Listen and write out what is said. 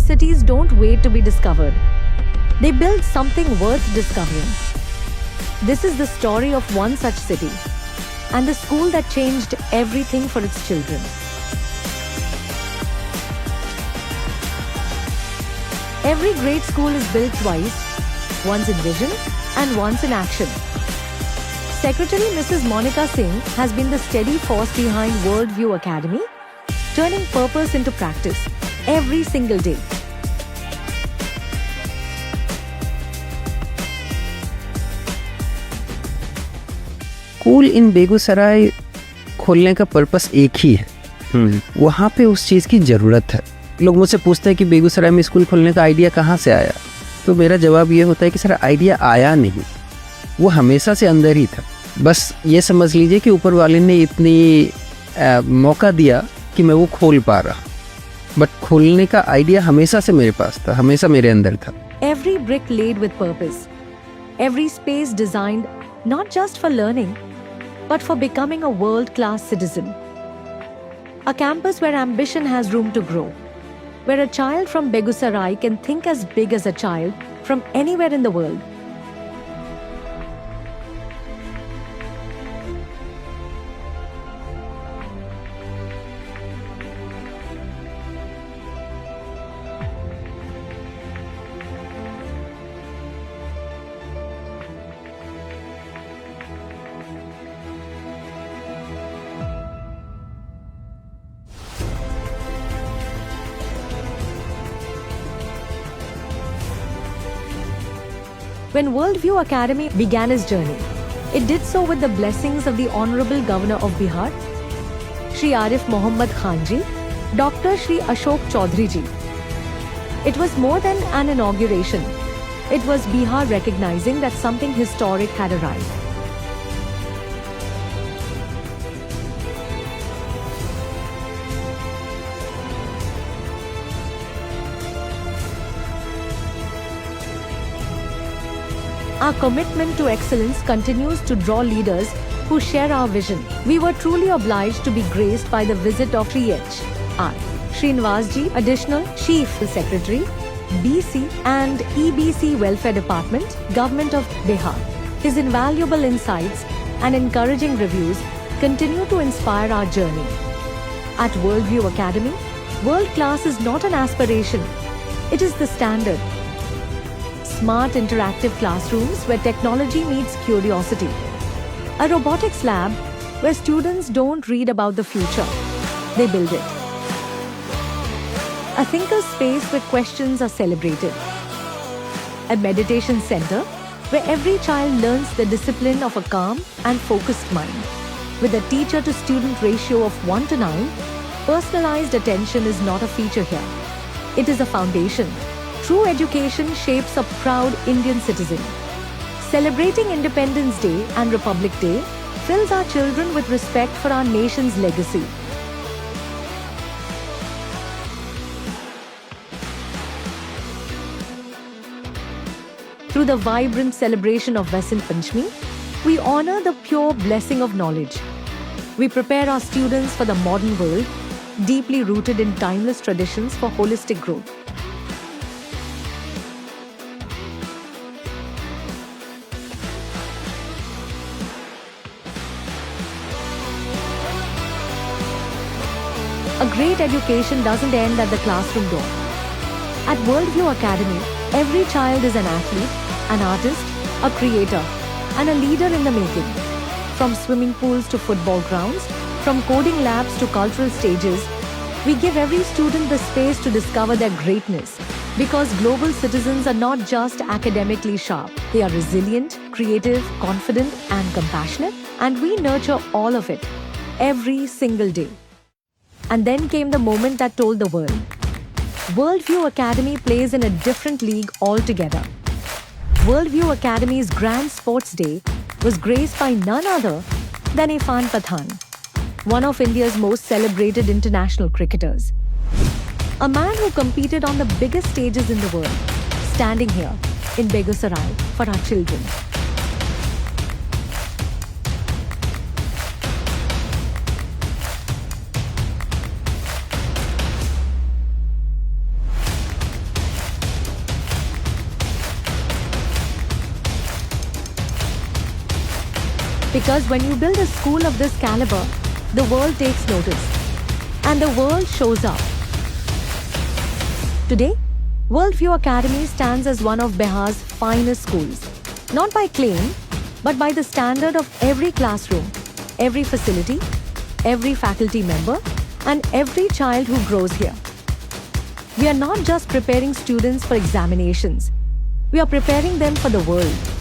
cities don't wait to be discovered. They build something worth discovering. This is the story of one such city, and the school that changed everything for its children. Every great school is built twice, once in vision and once in action. Secretary Mrs. Monica Singh has been the steady force behind Worldview Academy, turning purpose into practice every single day. School इन बेगूसराय खोलने का purpose एक ही है। वहाँ पे उस चीज़ की ज़रूरत है। लोग मुझसे पूछते हैं कि बेगूसराय में स्कूल खोलने का आइडिया कहाँ से आया, तो मेरा जवाब ये होता है कि सर आइडिया आया नहीं, वो हमेशा से अंदर ही था। बस ये समझ लीजिए कि ऊपर वाले ने इतनी मौका दिया कि मैं वो खोल पा रहा, बट खोलने का आइडिया हमेशा से मेरे पास था, हमेशा मेरे अंदर था। Every brick laid with purpose, every space designed not just for learning, but for becoming a world-class citizen. A campus where ambition has room to grow, where a child from Begusarai can think as big as a child from anywhere in the world. When Worldview Academy began its journey, it did so with the blessings of the Honorable Governor of Bihar, Shri Arif Mohammad Khan Ji, Dr. Shri Ashok Chaudhary Ji. It was more than an inauguration. It was Bihar recognizing that something historic had arrived. Our commitment to excellence continues to draw leaders who share our vision. We were truly obliged to be graced by the visit of Shri H. R. Srinivas Ji, Additional Chief Secretary, BC and EBC Welfare Department, Government of Bihar. His invaluable insights and encouraging reviews continue to inspire our journey. At Worldview Academy, world class is not an aspiration, it is the standard. Smart interactive classrooms where technology meets curiosity. A robotics lab where students don't read about the future, they build it. A thinker space where questions are celebrated. A meditation center where every child learns the discipline of a calm and focused mind. With a teacher to student ratio of 1:9, personalized attention is not a feature here. It is a foundation. True education shapes a proud Indian citizen. Celebrating Independence Day and Republic Day fills our children with respect for our nation's legacy. Through the vibrant celebration of Vasant Panchami, we honor the pure blessing of knowledge. We prepare our students for the modern world, deeply rooted in timeless traditions for holistic growth. A great education doesn't end at the classroom door. At Worldview Academy, every child is an athlete, an artist, a creator, and a leader in the making. From swimming pools to football grounds, from coding labs to cultural stages, we give every student the space to discover their greatness. Because global citizens are not just academically sharp, they are resilient, creative, confident, and compassionate, and we nurture all of it every single day. And then came the moment that told the world. Worldview Academy plays in a different league altogether. Worldview Academy's Grand Sports Day was graced by none other than Irfan Pathan, one of India's most celebrated international cricketers. A man who competed on the biggest stages in the world, standing here in Begusarai for our children. Because when you build a school of this caliber, the world takes notice. And the world shows up. Today, Worldview Academy stands as one of Bihar's finest schools. Not by claim, but by the standard of every classroom, every facility, every faculty member, and every child who grows here. We are not just preparing students for examinations. We are preparing them for the world.